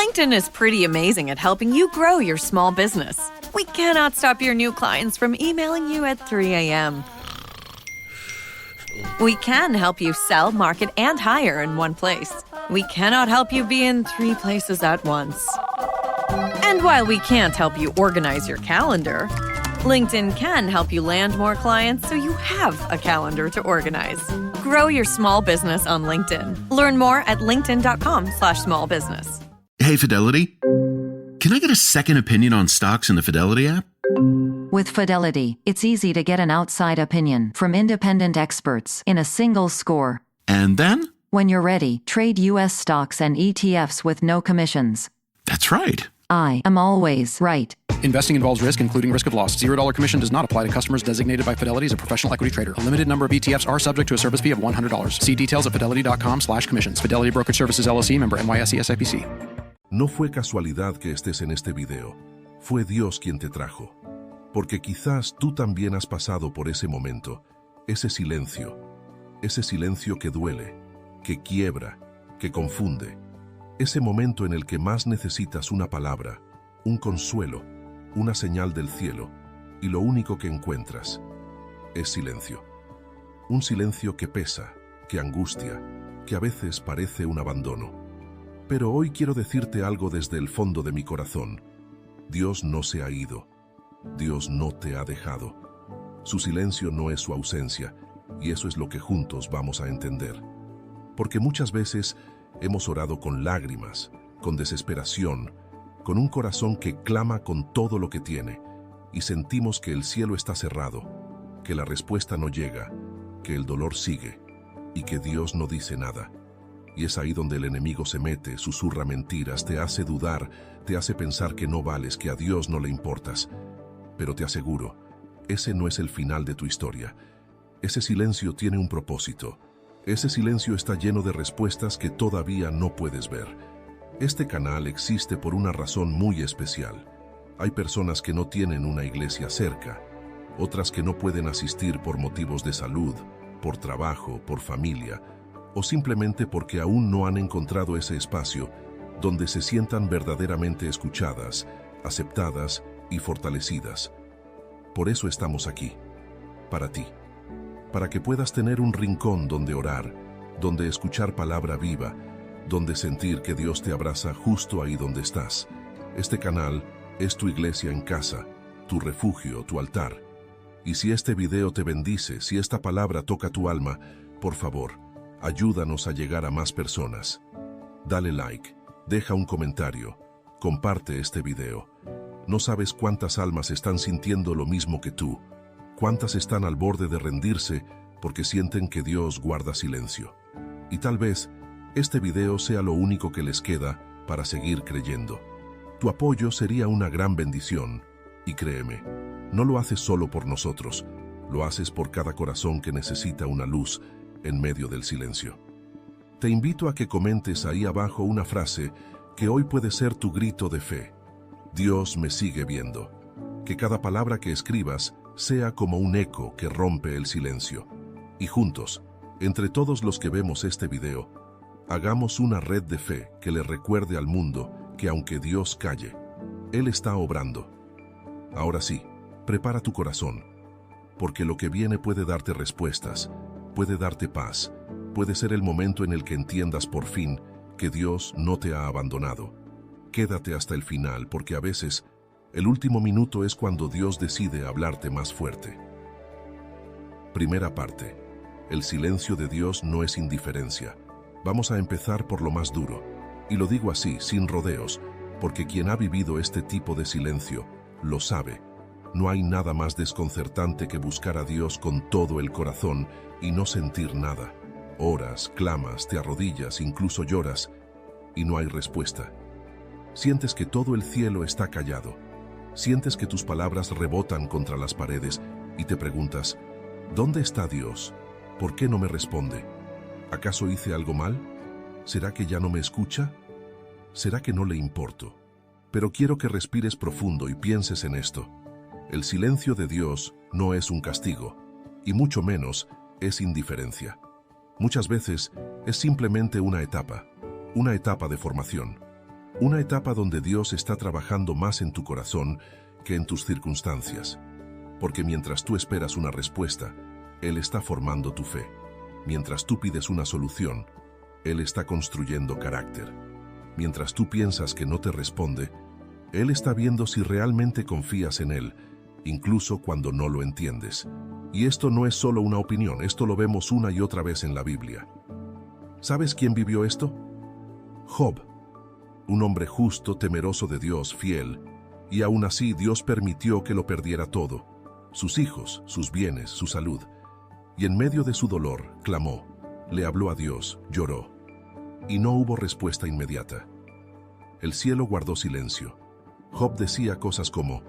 LinkedIn is pretty amazing at helping you grow your small business. We cannot stop your new clients from emailing you at 3 a.m. We can help you sell, market, and hire in one place. We cannot help you be in 3 places at once. And while we can't help you organize your calendar, LinkedIn can help you land more clients so you have a calendar to organize. Grow your small business on LinkedIn. Learn more at linkedin.com/smallbusiness. Hey, Fidelity. Can I get a second opinion on stocks in the Fidelity app? With Fidelity, it's easy to get an outside opinion from independent experts in a single score. And then? When you're ready, trade U.S. stocks and ETFs with no commissions. That's right. I am always right. Investing involves risk, including risk of loss. $0 commission does not apply to customers designated by Fidelity as a professional equity trader. A limited number of ETFs are subject to a service fee of $100. See details at fidelity.com/commissions. Fidelity Brokerage Services, LLC, member NYSE SIPC. No fue casualidad que estés en este video. Fue Dios quien te trajo. Porque quizás tú también has pasado por ese momento, ese silencio que duele, que quiebra, que confunde. Ese momento en el que más necesitas una palabra, un consuelo, una señal del cielo, y lo único que encuentras es silencio. Un silencio que pesa, que angustia, que a veces parece un abandono. Pero hoy quiero decirte algo desde el fondo de mi corazón. Dios no se ha ido. Dios no te ha dejado. Su silencio no es su ausencia, y eso es lo que juntos vamos a entender. Porque muchas veces hemos orado con lágrimas, con desesperación, con un corazón que clama con todo lo que tiene, y sentimos que el cielo está cerrado, que la respuesta no llega, que el dolor sigue, y que Dios no dice nada. Y es ahí donde el enemigo se mete, susurra mentiras, te hace dudar, te hace pensar que no vales, que a Dios no le importas. Pero te aseguro, ese no es el final de tu historia. Ese silencio tiene un propósito. Ese silencio está lleno de respuestas que todavía no puedes ver. Este canal existe por una razón muy especial. Hay personas que no tienen una iglesia cerca, otras que no pueden asistir por motivos de salud, por trabajo, por familia, o simplemente porque aún no han encontrado ese espacio donde se sientan verdaderamente escuchadas, aceptadas y fortalecidas. Por eso estamos aquí, para ti, para que puedas tener un rincón donde orar, donde escuchar palabra viva, donde sentir que Dios te abraza justo ahí donde estás. Este canal es tu iglesia en casa, tu refugio, tu altar. Y si este video te bendice, si esta palabra toca tu alma, por favor, ayúdanos a llegar a más personas. Dale like, deja un comentario, comparte este video. No sabes cuántas almas están sintiendo lo mismo que tú, cuántas están al borde de rendirse porque sienten que Dios guarda silencio. Y tal vez este video sea lo único que les queda para seguir creyendo. Tu apoyo sería una gran bendición, y créeme, no lo haces solo por nosotros, lo haces por cada corazón que necesita una luz en medio del silencio. Te invito a que comentes ahí abajo una frase que hoy puede ser tu grito de fe. Dios me sigue viendo. Que cada palabra que escribas sea como un eco que rompe el silencio. Y juntos, entre todos los que vemos este video, hagamos una red de fe que le recuerde al mundo que aunque Dios calle, Él está obrando. Ahora sí, prepara tu corazón, porque lo que viene puede darte respuestas, puede darte paz, puede ser el momento en el que entiendas por fin que Dios no te ha abandonado. Quédate hasta el final, porque a veces el último minuto es cuando Dios decide hablarte más fuerte. Primera parte. El silencio de Dios no es indiferencia. Vamos a empezar por lo más duro. Y lo digo así, sin rodeos, porque quien ha vivido este tipo de silencio lo sabe. No hay nada más desconcertante que buscar a Dios con todo el corazón y no sentir nada. Oras, clamas, te arrodillas, incluso lloras, y no hay respuesta. Sientes que todo el cielo está callado. Sientes que tus palabras rebotan contra las paredes y te preguntas, ¿dónde está Dios? ¿Por qué no me responde? ¿Acaso hice algo mal? ¿Será que ya no me escucha? ¿Será que no le importo? Pero quiero que respires profundo y pienses en esto. El silencio de Dios no es un castigo, y mucho menos es indiferencia. Muchas veces es simplemente una etapa de formación. Una etapa donde Dios está trabajando más en tu corazón que en tus circunstancias. Porque mientras tú esperas una respuesta, Él está formando tu fe. Mientras tú pides una solución, Él está construyendo carácter. Mientras tú piensas que no te responde, Él está viendo si realmente confías en Él, incluso cuando no lo entiendes. Y esto no es solo una opinión, esto lo vemos una y otra vez en la Biblia. ¿Sabes quién vivió esto? Job. Un hombre justo, temeroso de Dios, fiel, y aún así Dios permitió que lo perdiera todo, sus hijos, sus bienes, su salud. Y en medio de su dolor, clamó, le habló a Dios, lloró, y no hubo respuesta inmediata. El cielo guardó silencio. Job decía cosas como,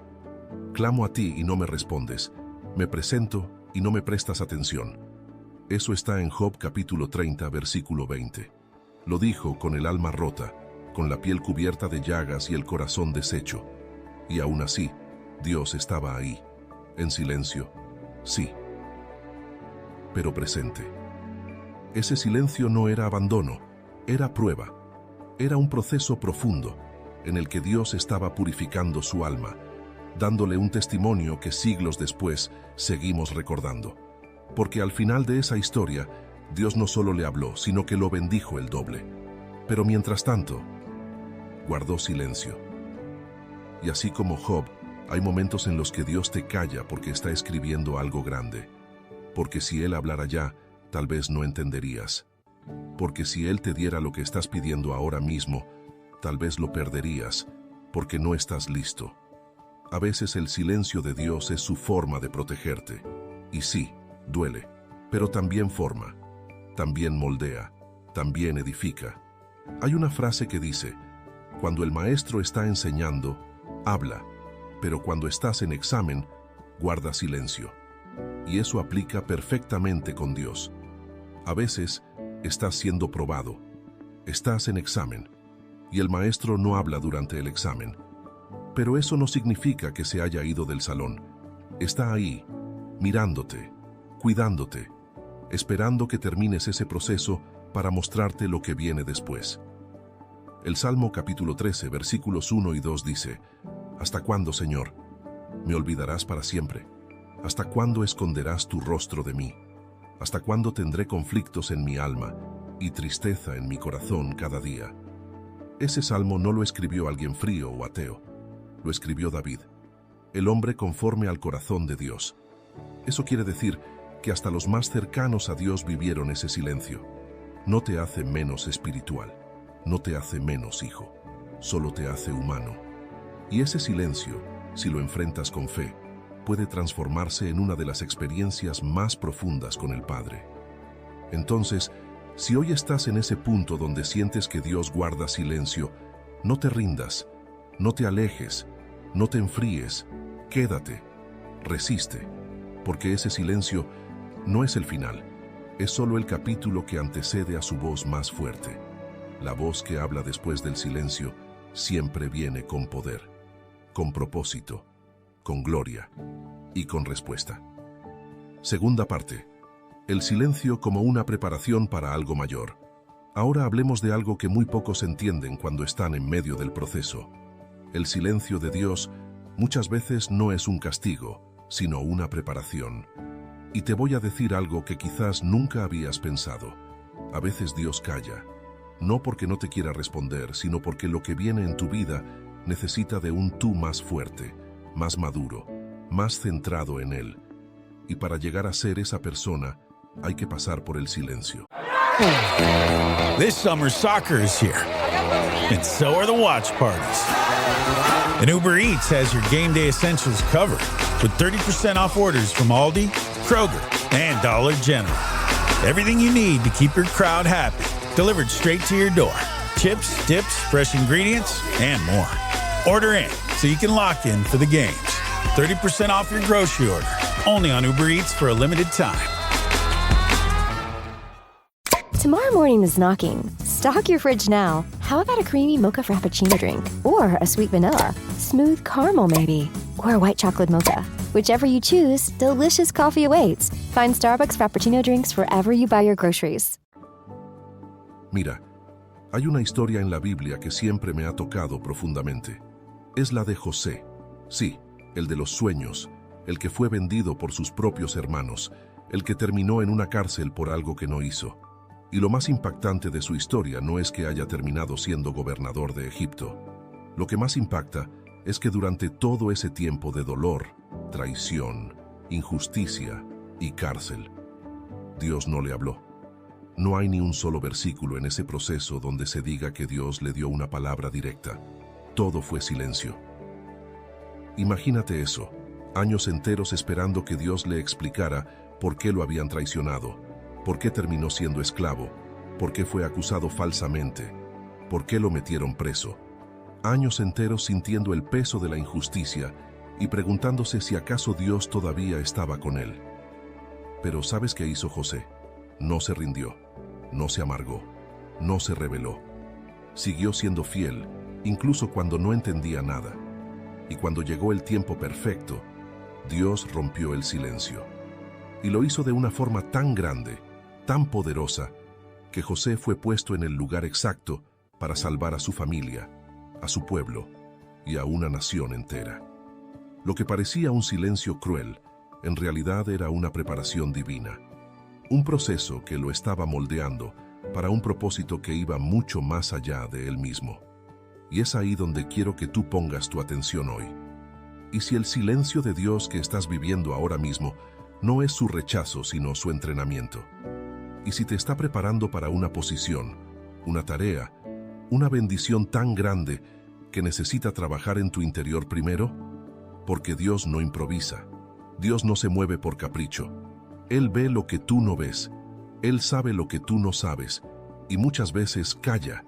clamo a ti y no me respondes, me presento y no me prestas atención. Eso está en Job capítulo 30, versículo 20. Lo dijo con el alma rota, con la piel cubierta de llagas y el corazón deshecho. Y aún así, Dios estaba ahí, en silencio, sí, pero presente. Ese silencio no era abandono, era prueba. Era un proceso profundo, en el que Dios estaba purificando su alma, dándole un testimonio que siglos después seguimos recordando. Porque al final de esa historia, Dios no solo le habló, sino que lo bendijo el doble. Pero mientras tanto, guardó silencio. Y así como Job, hay momentos en los que Dios te calla porque está escribiendo algo grande. Porque si Él hablara ya, tal vez no entenderías. Porque si Él te diera lo que estás pidiendo ahora mismo, tal vez lo perderías, porque no estás listo. A veces el silencio de Dios es su forma de protegerte. Y sí, duele, pero también forma, también moldea, también edifica. Hay una frase que dice, cuando el maestro está enseñando, habla, pero cuando estás en examen, guarda silencio. Y eso aplica perfectamente con Dios. A veces, estás siendo probado, estás en examen, y el maestro no habla durante el examen. Pero eso no significa que se haya ido del salón. Está ahí, mirándote, cuidándote, esperando que termines ese proceso para mostrarte lo que viene después. El Salmo capítulo 13, versículos 1 y 2 dice, ¿hasta cuándo, Señor? ¿Me olvidarás para siempre? ¿Hasta cuándo esconderás tu rostro de mí? ¿Hasta cuándo tendré conflictos en mi alma y tristeza en mi corazón cada día? Ese salmo no lo escribió alguien frío o ateo, lo escribió David, el hombre conforme al corazón de Dios. Eso quiere decir que hasta los más cercanos a Dios vivieron ese silencio. No te hace menos espiritual, no te hace menos hijo, solo te hace humano. Y ese silencio, si lo enfrentas con fe, puede transformarse en una de las experiencias más profundas con el Padre. Entonces, si hoy estás en ese punto donde sientes que Dios guarda silencio, no te rindas, no te alejes, no te enfríes, quédate, resiste, porque ese silencio no es el final, es solo el capítulo que antecede a su voz más fuerte. La voz que habla después del silencio siempre viene con poder, con propósito, con gloria y con respuesta. Segunda parte. El silencio como una preparación para algo mayor. Ahora hablemos de algo que muy pocos entienden cuando están en medio del proceso. El silencio de Dios muchas veces no es un castigo, sino una preparación. Y te voy a decir algo que quizás nunca habías pensado. A veces Dios calla, no porque no te quiera responder, sino porque lo que viene en tu vida necesita de un tú más fuerte, más maduro, más centrado en Él. Y para llegar a ser esa persona, hay que pasar por el silencio. This summer, soccer is here, and so are the watch parties. And Uber Eats has your game day essentials covered with 30% off orders from Aldi, Kroger, and Dollar General. Everything you need to keep your crowd happy, delivered straight to your door. Chips, dips, fresh ingredients, and more. Order in so you can lock in for the games. 30% off your grocery order, only on Uber Eats for a limited time. Tomorrow morning is knocking. Stock your fridge now. How about a creamy mocha frappuccino drink? Or a sweet vanilla? Smooth caramel maybe? Or a white chocolate mocha? Whichever you choose, delicious coffee awaits. Find Starbucks Frappuccino drinks wherever you buy your groceries. Mira, Hay una historia en la Biblia que siempre me ha tocado profundamente. Es la de José. Sí, el de los sueños, el que fue vendido por sus propios hermanos, el que terminó en una cárcel por algo que no hizo. Y lo más impactante de su historia no es que haya terminado siendo gobernador de Egipto. Lo que más impacta es que durante todo ese tiempo de dolor, traición, injusticia y cárcel, Dios no le habló. No hay ni un solo versículo en ese proceso donde se diga que Dios le dio una palabra directa. Todo fue silencio. Imagínate eso, años enteros esperando que Dios le explicara por qué lo habían traicionado, por qué terminó siendo esclavo, por qué fue acusado falsamente, por qué lo metieron preso. Años enteros sintiendo el peso de la injusticia y preguntándose si acaso Dios todavía estaba con él. Pero ¿sabes qué hizo José? No se rindió, no se amargó, no se rebeló. Siguió siendo fiel, incluso cuando no entendía nada. Y cuando llegó el tiempo perfecto, Dios rompió el silencio. Y lo hizo de una forma tan grande, tan poderosa, que José fue puesto en el lugar exacto para salvar a su familia, a su pueblo y a una nación entera. Lo que parecía un silencio cruel, en realidad era una preparación divina. Un proceso que lo estaba moldeando para un propósito que iba mucho más allá de él mismo. Y es ahí donde quiero que tú pongas tu atención hoy. Y si el silencio de Dios que estás viviendo ahora mismo no es su rechazo, sino su entrenamiento. Y si te está preparando para una posición, una tarea, una bendición tan grande que necesita trabajar en tu interior primero, porque Dios no improvisa. Dios no se mueve por capricho. Él ve lo que tú no ves. Él sabe lo que tú no sabes. Y muchas veces calla,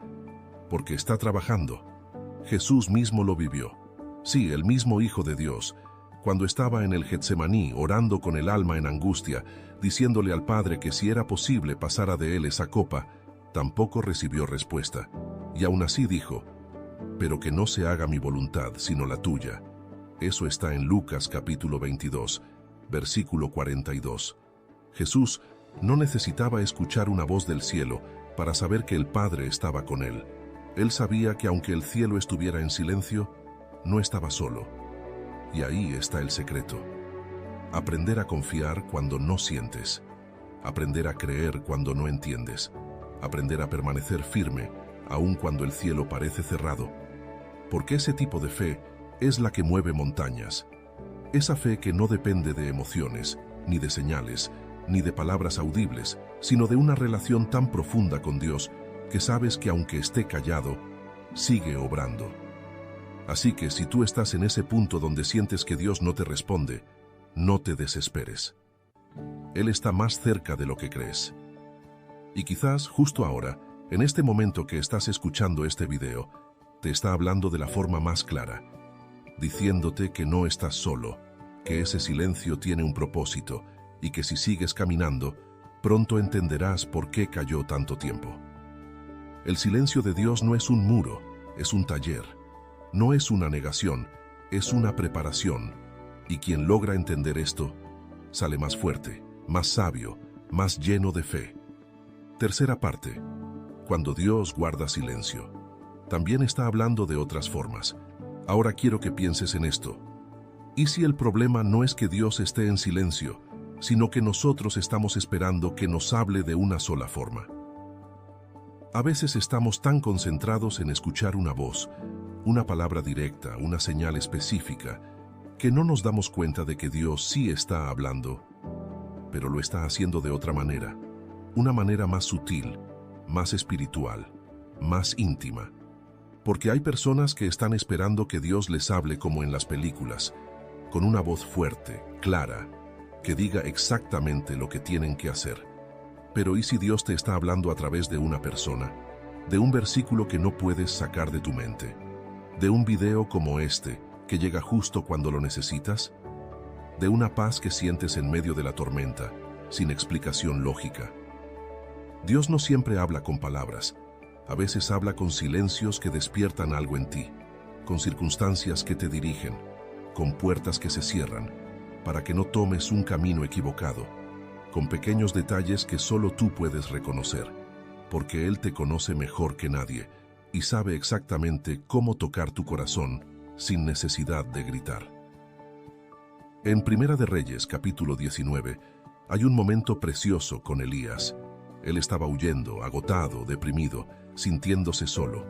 porque está trabajando. Jesús mismo lo vivió. Sí, el mismo Hijo de Dios, cuando estaba en el Getsemaní orando con el alma en angustia, diciéndole al Padre que si era posible pasara de él esa copa, tampoco recibió respuesta. Y aún así dijo, pero que no se haga mi voluntad, sino la tuya. Eso está en Lucas capítulo 22, versículo 42. Jesús no necesitaba escuchar una voz del cielo para saber que el Padre estaba con él. Él sabía que aunque el cielo estuviera en silencio, no estaba solo. Y ahí está el secreto. Aprender a confiar cuando no sientes. Aprender a creer cuando no entiendes. Aprender a permanecer firme, aun cuando el cielo parece cerrado. Porque ese tipo de fe es la que mueve montañas. Esa fe que no depende de emociones, ni de señales, ni de palabras audibles, sino de una relación tan profunda con Dios que sabes que aunque esté callado, sigue obrando. Así que si tú estás en ese punto donde sientes que Dios no te responde, no te desesperes. Él está más cerca de lo que crees. Y quizás justo ahora, en este momento que estás escuchando este video, te está hablando de la forma más clara, diciéndote que no estás solo, que ese silencio tiene un propósito y que si sigues caminando, pronto entenderás por qué cayó tanto tiempo. El silencio de Dios no es un muro, es un taller. No es una negación, es una preparación. Y quien logra entender esto, sale más fuerte, más sabio, más lleno de fe. Tercera parte. Cuando Dios guarda silencio. También está hablando de otras formas. Ahora quiero que pienses en esto. ¿Y si el problema no es que Dios esté en silencio, sino que nosotros estamos esperando que nos hable de una sola forma? A veces estamos tan concentrados en escuchar una voz, una palabra directa, una señal específica, que no nos damos cuenta de que Dios sí está hablando, pero lo está haciendo de otra manera, una manera más sutil, más espiritual, más íntima. Porque hay personas que están esperando que Dios les hable como en las películas, con una voz fuerte, clara, que diga exactamente lo que tienen que hacer. Pero ¿y si Dios te está hablando a través de una persona, de un versículo que no puedes sacar de tu mente, de un video como este, que llega justo cuando lo necesitas, de una paz que sientes en medio de la tormenta, sin explicación lógica? Dios no siempre habla con palabras, a veces habla con silencios que despiertan algo en ti, con circunstancias que te dirigen, con puertas que se cierran, para que no tomes un camino equivocado, con pequeños detalles que solo tú puedes reconocer. porque Él te conoce mejor que nadie y sabe exactamente cómo tocar tu corazón sin necesidad de gritar. En Primera de Reyes, capítulo 19, hay un momento precioso con Elías. Él estaba huyendo, agotado, deprimido, sintiéndose solo.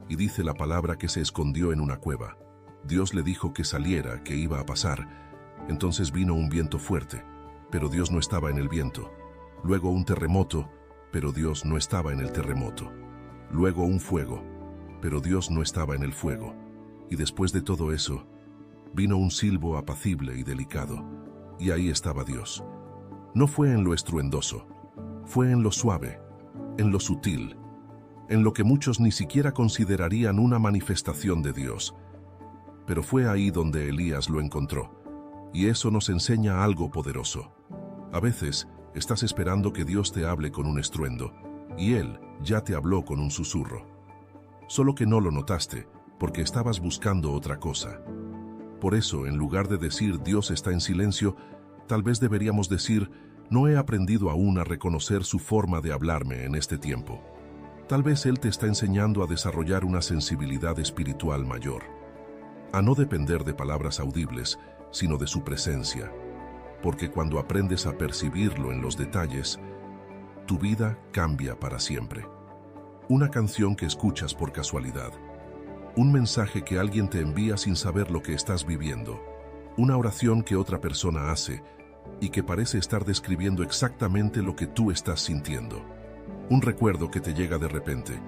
Y dice la palabra que se escondió en una cueva. Dios le dijo que saliera, que iba a pasar. Entonces vino un viento fuerte, pero Dios no estaba en el viento. Luego un terremoto, pero Dios no estaba en el terremoto. Luego un fuego, pero Dios no estaba en el fuego. Y después de todo eso, vino un silbo apacible y delicado, y ahí estaba Dios. No fue en lo estruendoso, fue en lo suave, en lo sutil, en lo que muchos ni siquiera considerarían una manifestación de Dios. Pero fue ahí donde Elías lo encontró, y eso nos enseña algo poderoso. A veces estás esperando que Dios te hable con un estruendo, y Él ya te habló con un susurro. Solo que no lo notaste, porque estabas buscando otra cosa. Por eso, en lugar de decir Dios está en silencio, tal vez deberíamos decir, no he aprendido aún a reconocer su forma de hablarme en este tiempo. Tal vez Él te está enseñando a desarrollar una sensibilidad espiritual mayor, a no depender de palabras audibles, sino de su presencia, porque cuando aprendes a percibirlo en los detalles, tu vida cambia para siempre. Una canción que escuchas por casualidad, un mensaje que alguien te envía sin saber lo que estás viviendo, una oración que otra persona hace y que parece estar describiendo exactamente lo que tú estás sintiendo, un recuerdo que te llega de repente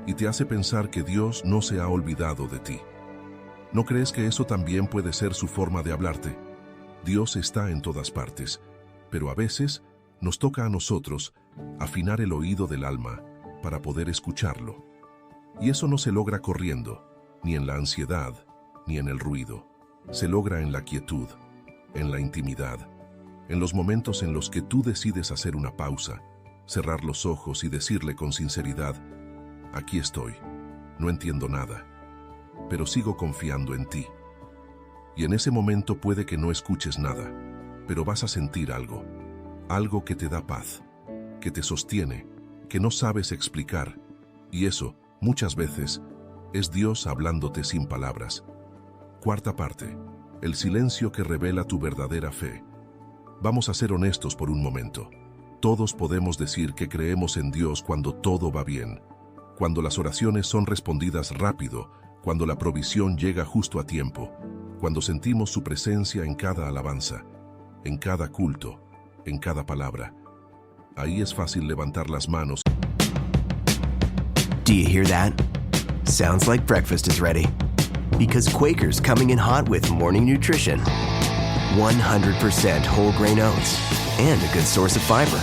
y te hace pensar que Dios no se ha olvidado de ti. ¿No crees que eso también puede ser su forma de hablarte? Dios está en todas partes, pero a veces nos toca a nosotros afinar el oído del alma para poder escucharlo. Y eso no se logra corriendo, ni en la ansiedad, ni en el ruido. Se logra en la quietud, en la intimidad, en los momentos en los que tú decides hacer una pausa, cerrar los ojos y decirle con sinceridad, aquí estoy, no entiendo nada, pero sigo confiando en ti. Y en ese momento puede que no escuches nada, pero vas a sentir algo, algo que te da paz, que te sostiene, que no sabes explicar, y eso, muchas veces, es Dios hablándote sin palabras. Cuarta parte, el silencio que revela tu verdadera fe. Vamos a ser honestos por un momento. Todos podemos decir que creemos en Dios cuando todo va bien, cuando las oraciones son respondidas rápido, cuando la provisión llega justo a tiempo, cuando sentimos su presencia en cada alabanza, en cada culto, en cada palabra. Ahí es fácil levantar las manos. Do you hear that? Sounds like breakfast is ready. Because Quaker's coming in hot with morning nutrition. 100% whole grain oats and a good source of fiber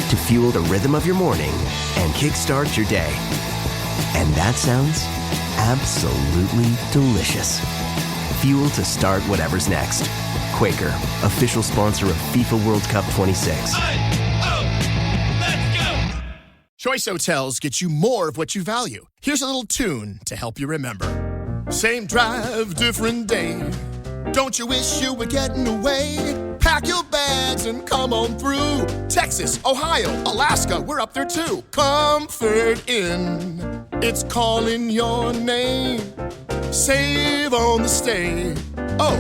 to fuel the rhythm of your morning and kickstart your day. And that sounds absolutely delicious. Fuel to start whatever's next. Quaker, official sponsor of FIFA World Cup 26. Choice Hotels get you more of what you value. Here's a little tune to help you remember. Same drive, different day. Don't you wish you were getting away? Pack your bags and come on through. Texas, Ohio, Alaska, we're up there too. Comfort Inn, it's calling your name. Save on the stay. Oh,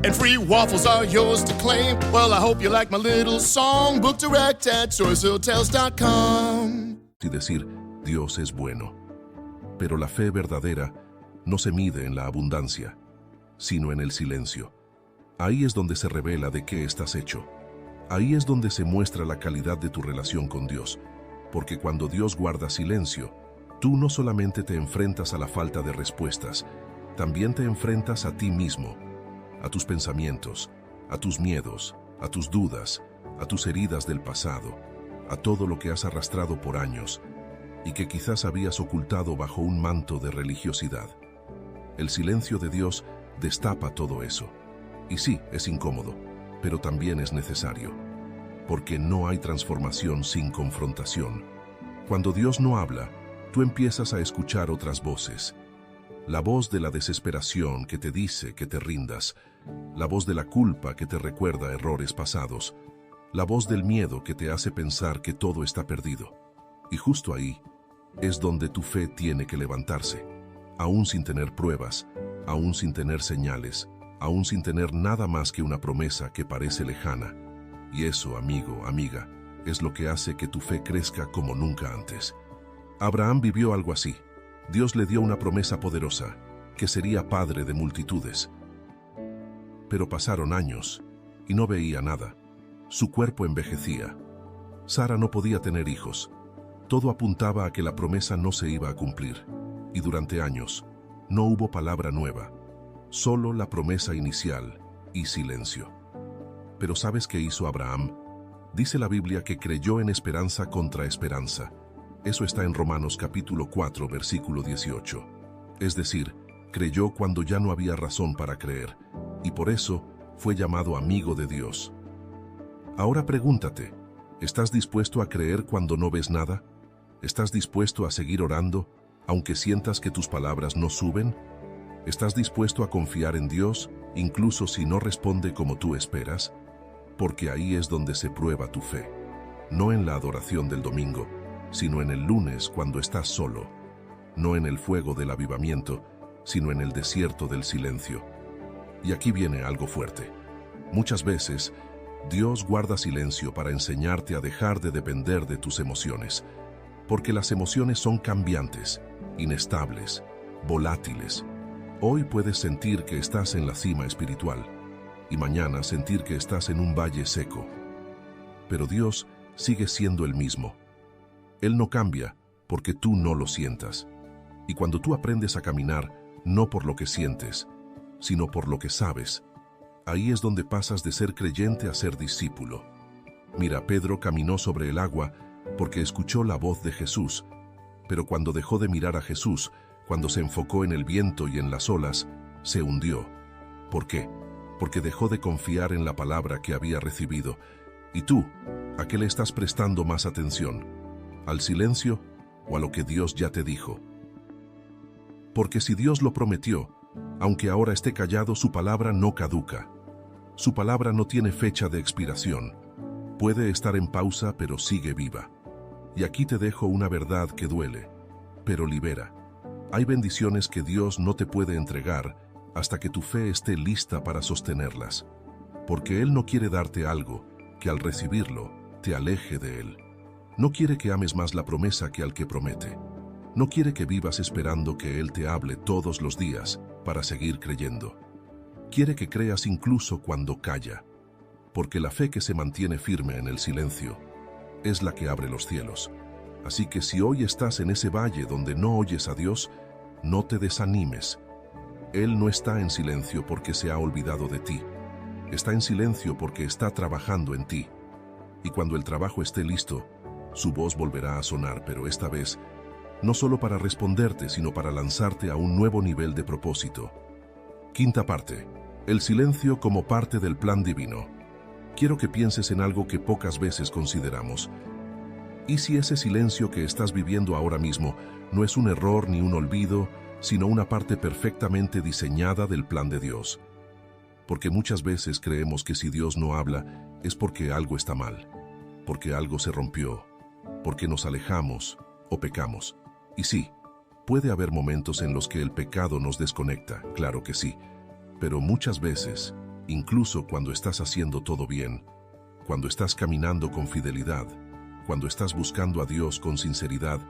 and free waffles are yours to claim. Well, I hope you like my little song. Book direct at choicehotels.com. Y decir, Dios es bueno. Pero la fe verdadera no se mide en la abundancia, sino en el silencio. Ahí es donde se revela de qué estás hecho. Ahí es donde se muestra la calidad de tu relación con Dios. Porque cuando Dios guarda silencio, tú no solamente te enfrentas a la falta de respuestas, también te enfrentas a ti mismo, a tus pensamientos, a tus miedos, a tus dudas, a tus heridas del pasado, a todo lo que has arrastrado por años y que quizás habías ocultado bajo un manto de religiosidad. El silencio de Dios destapa todo eso. Y sí, es incómodo, pero también es necesario, porque no hay transformación sin confrontación. Cuando Dios no habla, tú empiezas a escuchar otras voces. La voz de la desesperación que te dice que te rindas, la voz de la culpa que te recuerda errores pasados, la voz del miedo que te hace pensar que todo está perdido. Y justo ahí es donde tu fe tiene que levantarse, aún sin tener pruebas, aún sin tener señales, aún sin tener nada más que una promesa que parece lejana. Y eso, amigo, amiga, es lo que hace que tu fe crezca como nunca antes. Abraham vivió algo así. Dios le dio una promesa poderosa, que sería padre de multitudes. Pero pasaron años y no veía nada. Su cuerpo envejecía. Sara no podía tener hijos. Todo apuntaba a que la promesa no se iba a cumplir. Y durante años no hubo palabra nueva, solo la promesa inicial y silencio. Pero ¿sabes qué hizo Abraham? Dice la Biblia que creyó en esperanza contra esperanza. Eso está en Romanos capítulo 4, versículo 18. Es decir, creyó cuando ya no había razón para creer, y por eso fue llamado amigo de Dios. Ahora pregúntate, ¿estás dispuesto a creer cuando no ves nada? ¿Estás dispuesto a seguir orando, aunque sientas que tus palabras no suben? ¿Estás dispuesto a confiar en Dios, incluso si no responde como tú esperas? Porque ahí es donde se prueba tu fe. No en la adoración del domingo, sino en el lunes cuando estás solo. No en el fuego del avivamiento, sino en el desierto del silencio. Y aquí viene algo fuerte. Muchas veces, Dios guarda silencio para enseñarte a dejar de depender de tus emociones, porque las emociones son cambiantes, inestables, volátiles. Hoy puedes sentir que estás en la cima espiritual y mañana sentir que estás en un valle seco. Pero Dios sigue siendo el mismo. Él no cambia porque tú no lo sientas. Y cuando tú aprendes a caminar, no por lo que sientes, sino por lo que sabes, ahí es donde pasas de ser creyente a ser discípulo. Mira, Pedro caminó sobre el agua porque escuchó la voz de Jesús, pero cuando dejó de mirar a Jesús, cuando se enfocó en el viento y en las olas, se hundió. ¿Por qué? Porque dejó de confiar en la palabra que había recibido. ¿Y tú? ¿A qué le estás prestando más atención? ¿Al silencio o a lo que Dios ya te dijo? Porque si Dios lo prometió, aunque ahora esté callado, su palabra no caduca. Su palabra no tiene fecha de expiración. Puede estar en pausa, pero sigue viva. Y aquí te dejo una verdad que duele, pero libera. Hay bendiciones que Dios no te puede entregar hasta que tu fe esté lista para sostenerlas, porque Él no quiere darte algo que al recibirlo te aleje de Él. No quiere que ames más la promesa que al que promete. No quiere que vivas esperando que Él te hable todos los días para seguir creyendo. Quiere que creas incluso cuando calla, porque la fe que se mantiene firme en el silencio es la que abre los cielos. Así que si hoy estás en ese valle donde no oyes a Dios, no te desanimes. Él no está en silencio porque se ha olvidado de ti. Está en silencio porque está trabajando en ti. Y cuando el trabajo esté listo, su voz volverá a sonar, pero esta vez no solo para responderte, sino para lanzarte a un nuevo nivel de propósito. Quinta parte. El silencio como parte del plan divino. Quiero que pienses en algo que pocas veces consideramos. ¿Y si ese silencio que estás viviendo ahora mismo no es un error ni un olvido, sino una parte perfectamente diseñada del plan de Dios? Porque muchas veces creemos que si Dios no habla es porque algo está mal, porque algo se rompió, porque nos alejamos o pecamos. Y sí, puede haber momentos en los que el pecado nos desconecta, claro que sí, pero muchas veces, incluso cuando estás haciendo todo bien, cuando estás caminando con fidelidad, cuando estás buscando a Dios con sinceridad,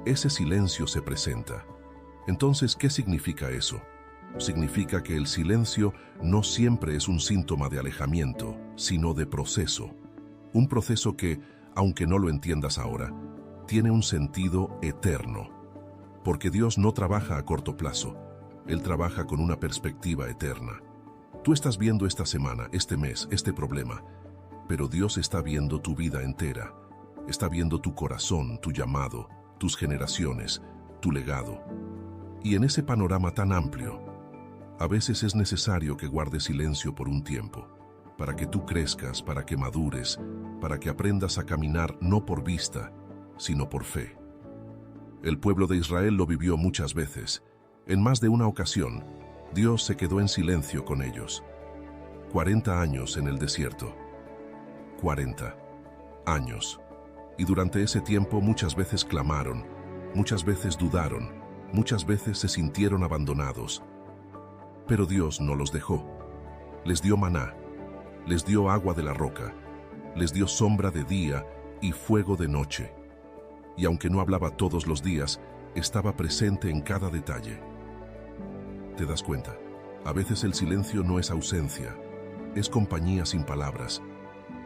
ese silencio se presenta. Entonces, ¿qué significa eso? Significa que el silencio no siempre es un síntoma de alejamiento, sino de proceso. Un proceso que, aunque no lo entiendas ahora, tiene un sentido eterno. Porque Dios no trabaja a corto plazo, Él trabaja con una perspectiva eterna. Tú estás viendo esta semana, este mes, este problema, pero Dios está viendo tu vida entera. Está viendo tu corazón, tu llamado, tus generaciones, tu legado. Y en ese panorama tan amplio, a veces es necesario que guardes silencio por un tiempo, para que tú crezcas, para que madures, para que aprendas a caminar no por vista, sino por fe. El pueblo de Israel lo vivió muchas veces. En más de una ocasión, Dios se quedó en silencio con ellos. 40 años en el desierto. 40 años. Y durante ese tiempo muchas veces clamaron, muchas veces dudaron, muchas veces se sintieron abandonados. Pero Dios no los dejó. Les dio maná, les dio agua de la roca, les dio sombra de día y fuego de noche. Y aunque no hablaba todos los días, estaba presente en cada detalle. ¿Te das cuenta? A veces el silencio no es ausencia, es compañía sin palabras.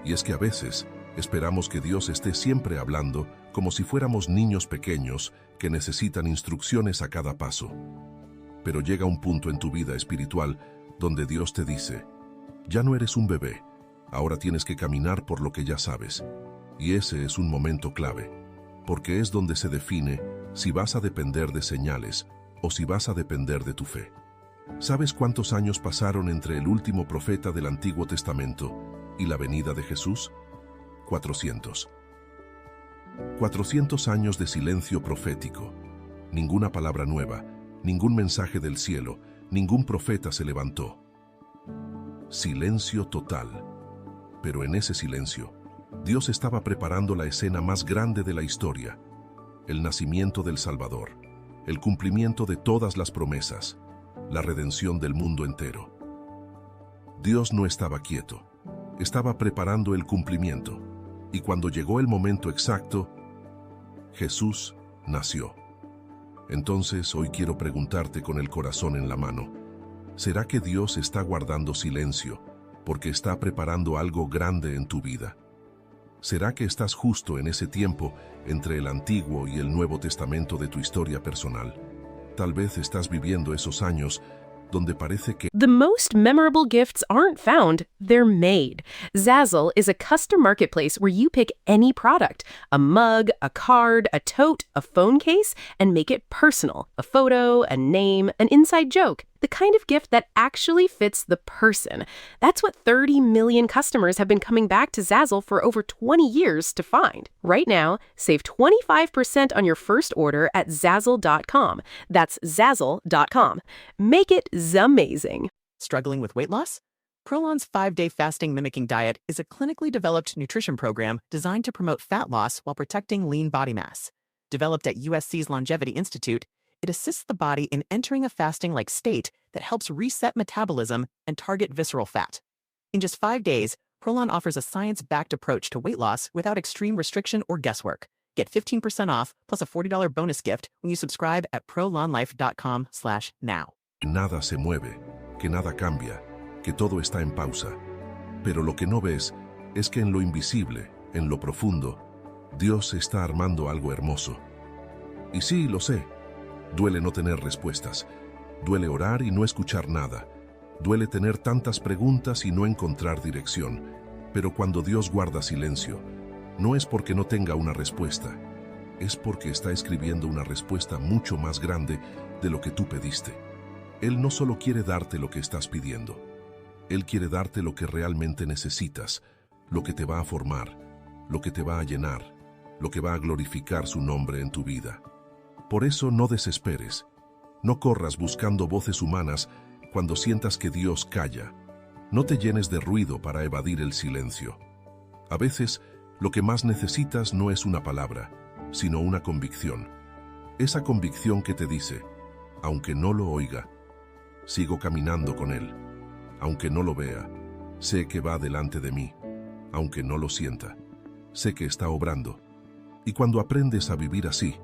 Y es que a veces esperamos que Dios esté siempre hablando como si fuéramos niños pequeños que necesitan instrucciones a cada paso. Pero llega un punto en tu vida espiritual donde Dios te dice, ya no eres un bebé, ahora tienes que caminar por lo que ya sabes. Y ese es un momento clave, porque es donde se define si vas a depender de señales o si vas a depender de tu fe. ¿Sabes cuántos años pasaron entre el último profeta del Antiguo Testamento y la venida de Jesús? 400. 400 años de silencio profético. Ninguna palabra nueva, ningún mensaje del cielo, ningún profeta se levantó. Silencio total. Pero en ese silencio, Dios estaba preparando la escena más grande de la historia, el nacimiento del Salvador, el cumplimiento de todas las promesas, la redención del mundo entero. Dios no estaba quieto, estaba preparando el cumplimiento, y cuando llegó el momento exacto, Jesús nació. Entonces hoy quiero preguntarte con el corazón en la mano, ¿será que Dios está guardando silencio porque está preparando algo grande en tu vida? ¿Será que estás justo en ese tiempo entre el Antiguo y el Nuevo Testamento de tu historia personal? Tal vez estás viviendo esos años donde parece que The most memorable gifts aren't found, they're made. Zazzle is a custom marketplace where you pick any product, a mug, a card, a tote, a phone case, and make it personal. A photo, a name, an inside joke. The kind of gift that actually fits the person. That's what 30 million customers have been coming back to Zazzle for over 20 years to find. Right now, save 25% on your first order at Zazzle.com. That's Zazzle.com. Make it zamazing. Struggling with weight loss? Prolon's 5-day fasting mimicking diet is a clinically developed nutrition program designed to promote fat loss while protecting lean body mass. Developed at USC's Longevity Institute, it assists the body in entering a fasting-like state that helps reset metabolism and target visceral fat. In just 5 days, Prolon offers a science-backed approach to weight loss without extreme restriction or guesswork. Get 15% off plus a $40 bonus gift when you subscribe at prolonlife.com/now. nada se mueve, que nada cambia, que todo está en pausa. Pero lo que no ves es que en lo invisible, en lo profundo, Dios está armando algo hermoso. Y sí, lo sé. Duele no tener respuestas, duele orar y no escuchar nada, duele tener tantas preguntas y no encontrar dirección, pero cuando Dios guarda silencio, no es porque no tenga una respuesta, es porque está escribiendo una respuesta mucho más grande de lo que tú pediste. Él no solo quiere darte lo que estás pidiendo, Él quiere darte lo que realmente necesitas, lo que te va a formar, lo que te va a llenar, lo que va a glorificar su nombre en tu vida. Por eso no desesperes, no corras buscando voces humanas cuando sientas que Dios calla. No te llenes de ruido para evadir el silencio. A veces, lo que más necesitas no es una palabra, sino una convicción. Esa convicción que te dice, aunque no lo oiga, sigo caminando con Él. Aunque no lo vea, sé que va delante de mí. Aunque no lo sienta, sé que está obrando. Y cuando aprendes a vivir así,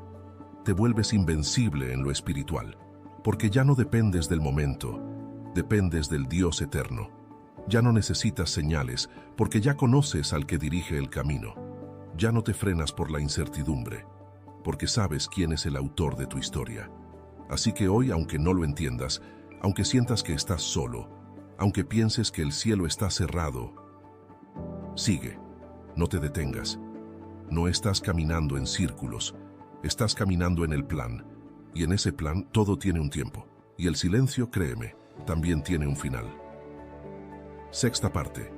te vuelves invencible en lo espiritual, porque ya no dependes del momento, dependes del Dios eterno. Ya no necesitas señales, porque ya conoces al que dirige el camino. Ya no te frenas por la incertidumbre, porque sabes quién es el autor de tu historia. Así que hoy, aunque no lo entiendas, aunque sientas que estás solo, aunque pienses que el cielo está cerrado, sigue, no te detengas. No estás caminando en círculos, estás caminando en el plan, y en ese plan todo tiene un tiempo, y el silencio, créeme, también tiene un final. Sexta parte.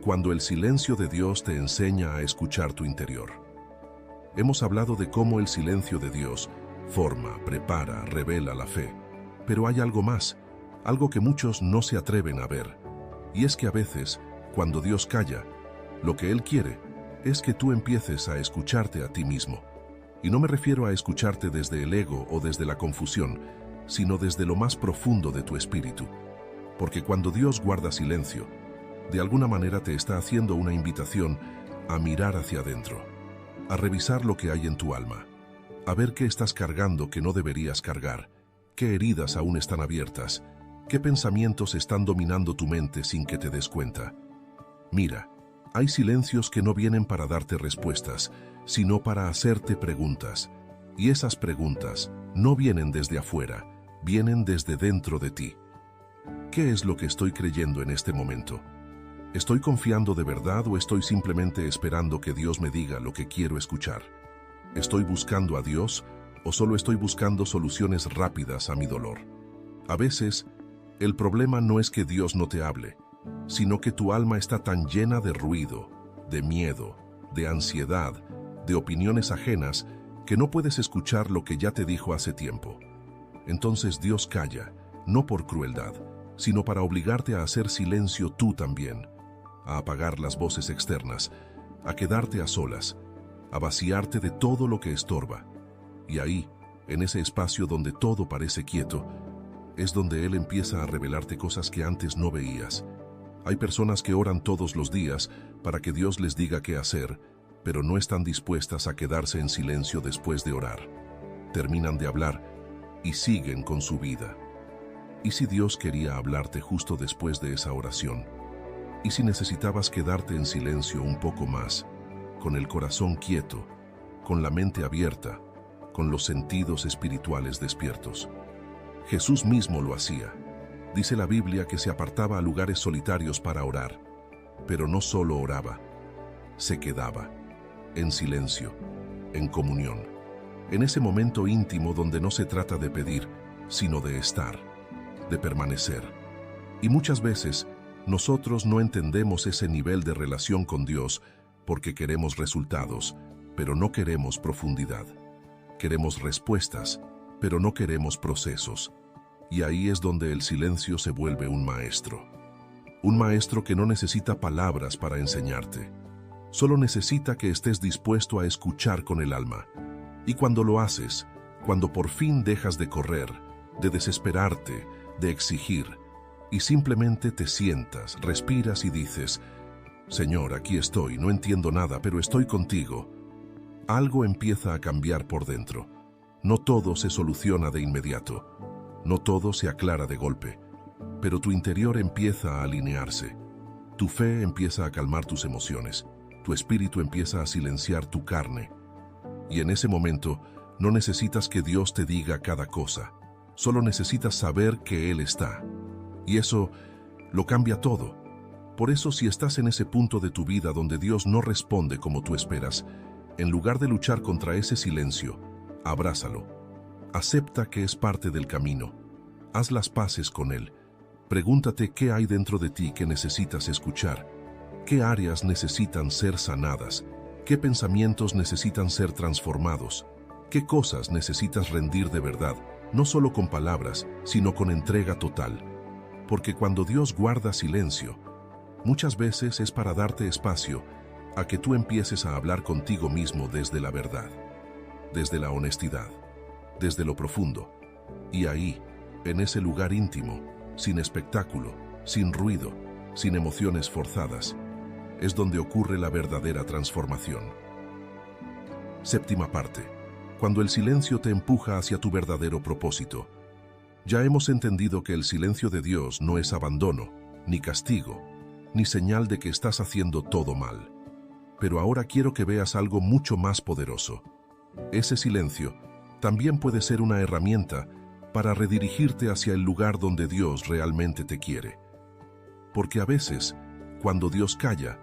Cuando el silencio de Dios te enseña a escuchar tu interior. Hemos hablado de cómo el silencio de Dios forma, prepara, revela la fe, pero hay algo más, algo que muchos no se atreven a ver, y es que a veces, cuando Dios calla, lo que Él quiere es que tú empieces a escucharte a ti mismo. Y no me refiero a escucharte desde el ego o desde la confusión, sino desde lo más profundo de tu espíritu. Porque cuando Dios guarda silencio, de alguna manera te está haciendo una invitación a mirar hacia adentro, a revisar lo que hay en tu alma, a ver qué estás cargando que no deberías cargar, qué heridas aún están abiertas, qué pensamientos están dominando tu mente sin que te des cuenta. Mira, hay silencios que no vienen para darte respuestas, sino para hacerte preguntas. Y esas preguntas no vienen desde afuera, vienen desde dentro de ti. ¿Qué es lo que estoy creyendo en este momento? ¿Estoy confiando de verdad o estoy simplemente esperando que Dios me diga lo que quiero escuchar? ¿Estoy buscando a Dios o solo estoy buscando soluciones rápidas a mi dolor? A veces, el problema no es que Dios no te hable, sino que tu alma está tan llena de ruido, de miedo, de ansiedad, de opiniones ajenas, que no puedes escuchar lo que ya te dijo hace tiempo. Entonces Dios calla, no por crueldad, sino para obligarte a hacer silencio tú también, a apagar las voces externas, a quedarte a solas, a vaciarte de todo lo que estorba. Y ahí, en ese espacio donde todo parece quieto, es donde Él empieza a revelarte cosas que antes no veías. Hay personas que oran todos los días para que Dios les diga qué hacer, pero no están dispuestas a quedarse en silencio después de orar. Terminan de hablar y siguen con su vida. ¿Y si Dios quería hablarte justo después de esa oración? ¿Y si necesitabas quedarte en silencio un poco más, con el corazón quieto, con la mente abierta, con los sentidos espirituales despiertos? Jesús mismo lo hacía. Dice la Biblia que se apartaba a lugares solitarios para orar, pero no solo oraba, se quedaba, en silencio, en comunión, en ese momento íntimo donde no se trata de pedir, sino de estar, de permanecer. Y muchas veces, nosotros no entendemos ese nivel de relación con Dios porque queremos resultados, pero no queremos profundidad. Queremos respuestas, pero no queremos procesos. Y ahí es donde el silencio se vuelve un maestro. Un maestro que no necesita palabras para enseñarte. Solo necesita que estés dispuesto a escuchar con el alma. Y cuando lo haces, cuando por fin dejas de correr, de desesperarte, de exigir, y simplemente te sientas, respiras y dices, Señor, aquí estoy, no entiendo nada, pero estoy contigo. Algo empieza a cambiar por dentro. No todo se soluciona de inmediato. No todo se aclara de golpe, pero tu interior empieza a alinearse. Tu fe empieza a calmar tus emociones, tu espíritu empieza a silenciar tu carne. Y en ese momento, no necesitas que Dios te diga cada cosa, solo necesitas saber que Él está. Y eso lo cambia todo. Por eso, si estás en ese punto de tu vida donde Dios no responde como tú esperas, en lugar de luchar contra ese silencio, abrázalo. Acepta que es parte del camino. Haz las paces con Él. Pregúntate qué hay dentro de ti que necesitas escuchar. ¿Qué áreas necesitan ser sanadas? ¿Qué pensamientos necesitan ser transformados? ¿Qué cosas necesitas rendir de verdad? No solo con palabras, sino con entrega total. Porque cuando Dios guarda silencio, muchas veces es para darte espacio a que tú empieces a hablar contigo mismo desde la verdad, desde la honestidad, desde lo profundo. Y ahí, en ese lugar íntimo, sin espectáculo, sin ruido, sin emociones forzadas, es donde ocurre la verdadera transformación. Séptima parte. Cuando el silencio te empuja hacia tu verdadero propósito. Ya hemos entendido que el silencio de Dios no es abandono, ni castigo, ni señal de que estás haciendo todo mal. Pero ahora quiero que veas algo mucho más poderoso. Ese silencio también puede ser una herramienta para redirigirte hacia el lugar donde Dios realmente te quiere. Porque a veces, cuando Dios calla,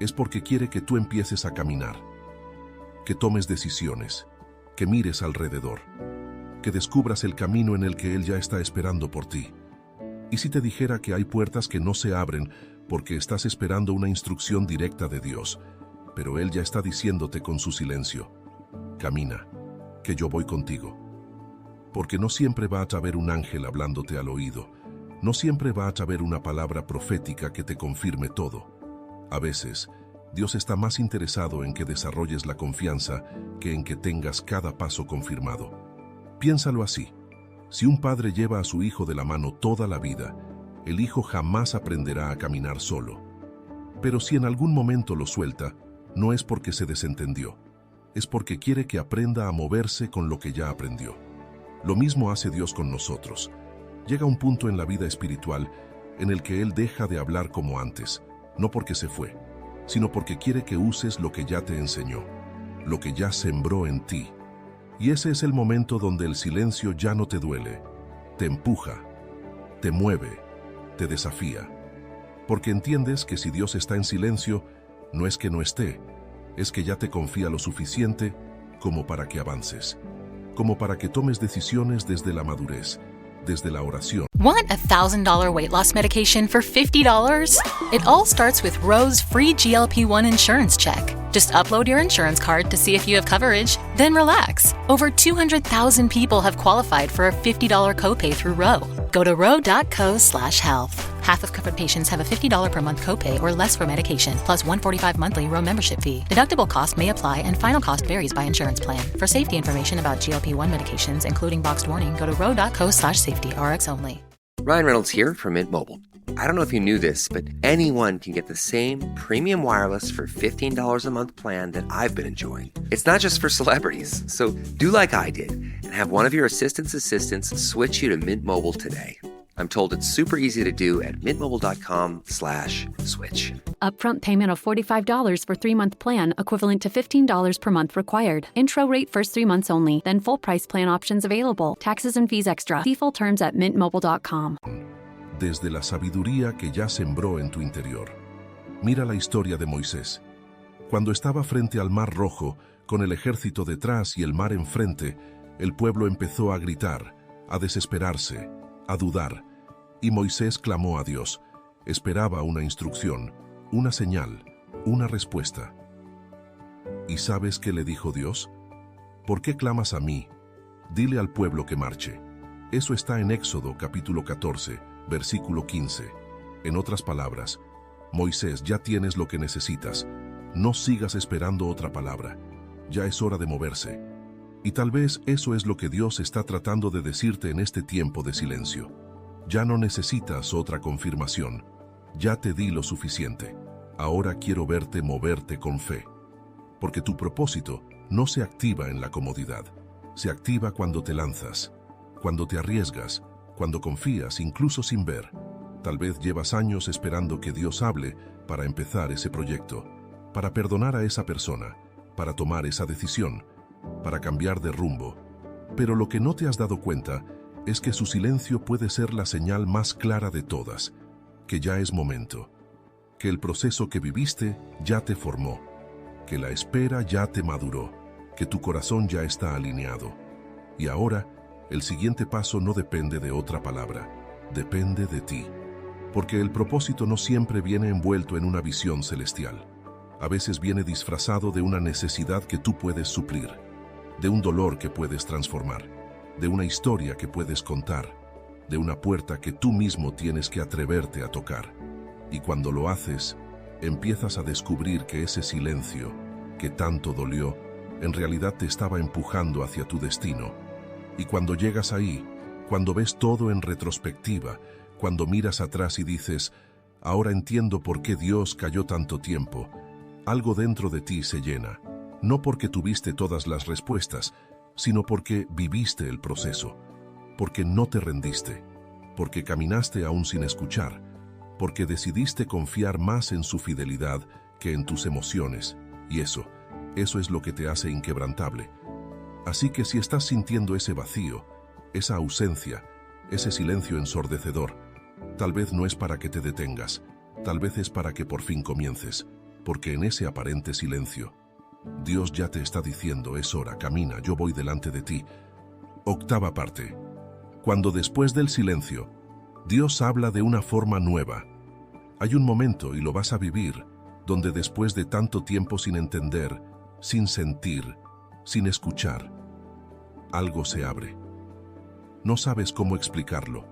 es porque quiere que tú empieces a caminar, que tomes decisiones, que mires alrededor, que descubras el camino en el que Él ya está esperando por ti. ¿Y si te dijera que hay puertas que no se abren porque estás esperando una instrucción directa de Dios, pero Él ya está diciéndote con su silencio, camina, que yo voy contigo? Porque no siempre va a haber un ángel hablándote al oído, no siempre va a haber una palabra profética que te confirme todo. A veces, Dios está más interesado en que desarrolles la confianza que en que tengas cada paso confirmado. Piénsalo así. Si un padre lleva a su hijo de la mano toda la vida, el hijo jamás aprenderá a caminar solo. Pero si en algún momento lo suelta, no es porque se desentendió, es porque quiere que aprenda a moverse con lo que ya aprendió. Lo mismo hace Dios con nosotros. Llega un punto en la vida espiritual en el que Él deja de hablar como antes, no porque se fue, sino porque quiere que uses lo que ya te enseñó, lo que ya sembró en ti. Y ese es el momento donde el silencio ya no te duele, te empuja, te mueve, te desafía. Porque entiendes que si Dios está en silencio, no es que no esté, es que ya te confía lo suficiente como para que avances, como para que tomes decisiones desde la madurez, desde la oración. Want a $1,000 weight loss medication for $50? It all starts with Rose's free GLP-1 insurance check. Just upload your insurance card to see if you have coverage, then relax. Over 200,000 people have qualified for a $50 copay through Ro. Go to ro.co/health. Half of covered patients have a $50 per month copay or less for medication, plus $145 monthly Ro membership fee. Deductible cost may apply and final cost varies by insurance plan. For safety information about GLP-1 medications, including boxed warning, go to ro.co/safety, RX only. Ryan Reynolds here from Mint Mobile. I don't know if you knew this, but anyone can get the same premium wireless for $15 a month plan that I've been enjoying. It's not just for celebrities. So do like I did and have one of your assistants switch you to Mint Mobile today. I'm told it's super easy to do at mintmobile.com/switch. Upfront payment of $45 for 3-month plan, equivalent to $15 per month required. Intro rate first 3 months only, then full price plan options available. Taxes and fees extra. See full terms at mintmobile.com. Desde la sabiduría que ya sembró en tu interior. Mira la historia de Moisés. Cuando estaba frente al Mar Rojo, con el ejército detrás y el mar enfrente, el pueblo empezó a gritar, a desesperarse, a dudar. Y Moisés clamó a Dios. Esperaba una instrucción, una señal, una respuesta. ¿Y sabes qué le dijo Dios? ¿Por qué clamas a mí? Dile al pueblo que marche. Eso está en Éxodo capítulo 14, versículo 15. En otras palabras, Moisés, ya tienes lo que necesitas. No sigas esperando otra palabra. Ya es hora de moverse. Y tal vez eso es lo que Dios está tratando de decirte en este tiempo de silencio. Ya no necesitas otra confirmación. Ya te di lo suficiente. Ahora quiero verte moverte con fe. Porque tu propósito no se activa en la comodidad. Se activa cuando te lanzas, cuando te arriesgas, cuando confías incluso sin ver. Tal vez llevas años esperando que Dios hable para empezar ese proyecto, para perdonar a esa persona, para tomar esa decisión, para cambiar de rumbo. Pero lo que no te has dado cuenta es que su silencio puede ser la señal más clara de todas, que ya es momento, que el proceso que viviste ya te formó, que la espera ya te maduró, que tu corazón ya está alineado. Y ahora, el siguiente paso no depende de otra palabra, depende de ti. Porque el propósito no siempre viene envuelto en una visión celestial. A veces viene disfrazado de una necesidad que tú puedes suplir, de un dolor que puedes transformar, de una historia que puedes contar, de una puerta que tú mismo tienes que atreverte a tocar. Y cuando lo haces, empiezas a descubrir que ese silencio, que tanto dolió, en realidad te estaba empujando hacia tu destino. Y cuando llegas ahí, cuando ves todo en retrospectiva, cuando miras atrás y dices, ahora entiendo por qué Dios calló tanto tiempo, algo dentro de ti se llena, no porque tuviste todas las respuestas, sino porque viviste el proceso, porque no te rendiste, porque caminaste aún sin escuchar, porque decidiste confiar más en su fidelidad que en tus emociones, y eso es lo que te hace inquebrantable. Así que si estás sintiendo ese vacío, esa ausencia, ese silencio ensordecedor, tal vez no es para que te detengas, tal vez es para que por fin comiences, porque en ese aparente silencio, Dios ya te está diciendo, es hora, camina, yo voy delante de ti. Octava parte. Cuando después del silencio, Dios habla de una forma nueva. Hay un momento, y lo vas a vivir, donde después de tanto tiempo sin entender, sin sentir, sin escuchar, algo se abre. No sabes cómo explicarlo.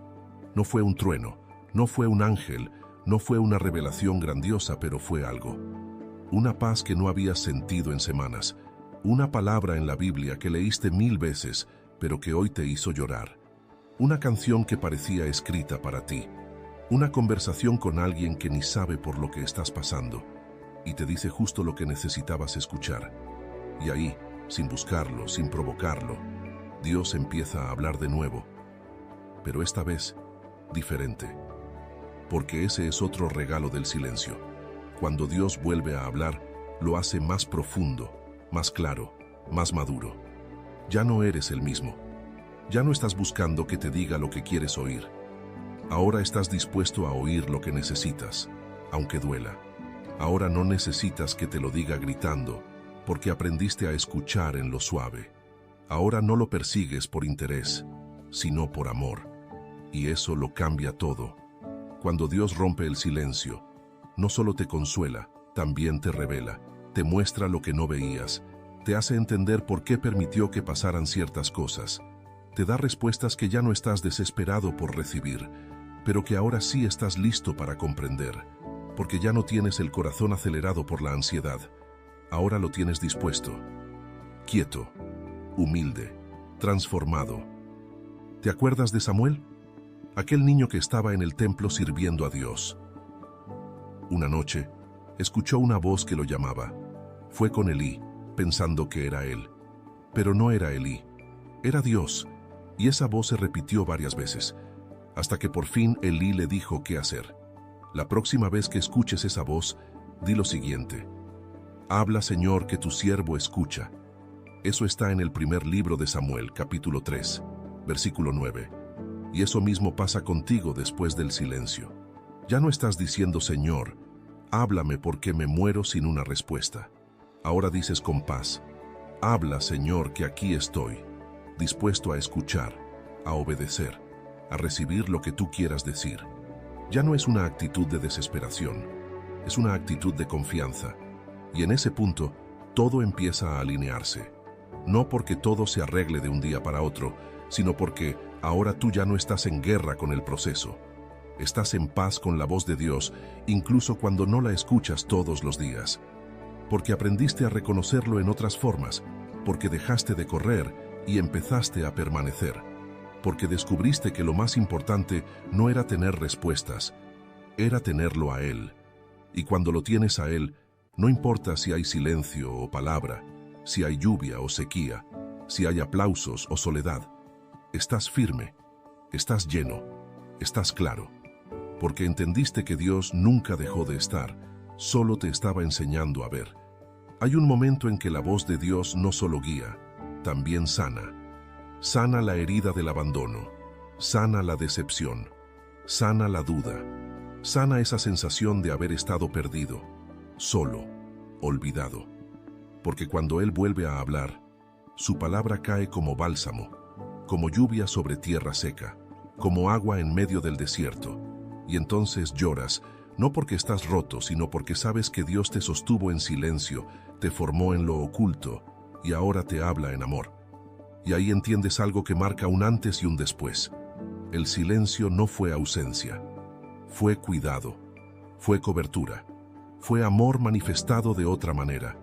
No fue un trueno, no fue un ángel, no fue una revelación grandiosa, pero fue algo. una paz que no habías sentido en semanas, una palabra en la Biblia que leíste 1000 veces, pero que hoy te hizo llorar, una canción que parecía escrita para ti, una conversación con alguien que ni sabe por lo que estás pasando y te dice justo lo que necesitabas escuchar. Y ahí, sin buscarlo, sin provocarlo, Dios empieza a hablar de nuevo, pero esta vez diferente, porque ese es otro regalo del silencio. Cuando Dios vuelve a hablar, lo hace más profundo, más claro, más maduro. Ya no eres el mismo. Ya no estás buscando que te diga lo que quieres oír. Ahora estás dispuesto a oír lo que necesitas, aunque duela. Ahora no necesitas que te lo diga gritando, porque aprendiste a escuchar en lo suave. Ahora no lo persigues por interés, sino por amor. Y eso lo cambia todo. Cuando Dios rompe el silencio, no solo te consuela, también te revela, te muestra lo que no veías, te hace entender por qué permitió que pasaran ciertas cosas, te da respuestas que ya no estás desesperado por recibir, pero que ahora sí estás listo para comprender, porque ya no tienes el corazón acelerado por la ansiedad, ahora lo tienes dispuesto, quieto, humilde, transformado. ¿Te acuerdas de Samuel? Aquel niño que estaba en el templo sirviendo a Dios. Una noche, escuchó una voz que lo llamaba. Fue con Elí, pensando que era él. Pero no era Elí, era Dios, y esa voz se repitió varias veces, hasta que por fin Elí le dijo qué hacer. La próxima vez que escuches esa voz, di lo siguiente: habla, Señor, que tu siervo escucha. Eso está en el primer libro de Samuel, capítulo 3, versículo 9. Y eso mismo pasa contigo después del silencio. Ya no estás diciendo, Señor, háblame porque me muero sin una respuesta. Ahora dices con paz, habla, Señor, que aquí estoy, dispuesto a escuchar, a obedecer, a recibir lo que tú quieras decir. Ya no es una actitud de desesperación, es una actitud de confianza. Y en ese punto, todo empieza a alinearse. No porque todo se arregle de un día para otro, sino porque ahora tú ya no estás en guerra con el proceso. Estás en paz con la voz de Dios, incluso cuando no la escuchas todos los días. Porque aprendiste a reconocerlo en otras formas, porque dejaste de correr y empezaste a permanecer. Porque descubriste que lo más importante no era tener respuestas, era tenerlo a Él. Y cuando lo tienes a Él, no importa si hay silencio o palabra, si hay lluvia o sequía, si hay aplausos o soledad. Estás firme, estás lleno, estás claro. Porque entendiste que Dios nunca dejó de estar, solo te estaba enseñando a ver. Hay un momento en que la voz de Dios no solo guía, también sana. Sana la herida del abandono, sana la decepción, sana la duda, sana esa sensación de haber estado perdido, solo, olvidado. Porque cuando Él vuelve a hablar, su palabra cae como bálsamo, como lluvia sobre tierra seca, como agua en medio del desierto. Y entonces lloras, no porque estás roto, sino porque sabes que Dios te sostuvo en silencio, te formó en lo oculto y ahora te habla en amor. Y ahí entiendes algo que marca un antes y un después. El silencio no fue ausencia, fue cuidado, fue cobertura, fue amor manifestado de otra manera.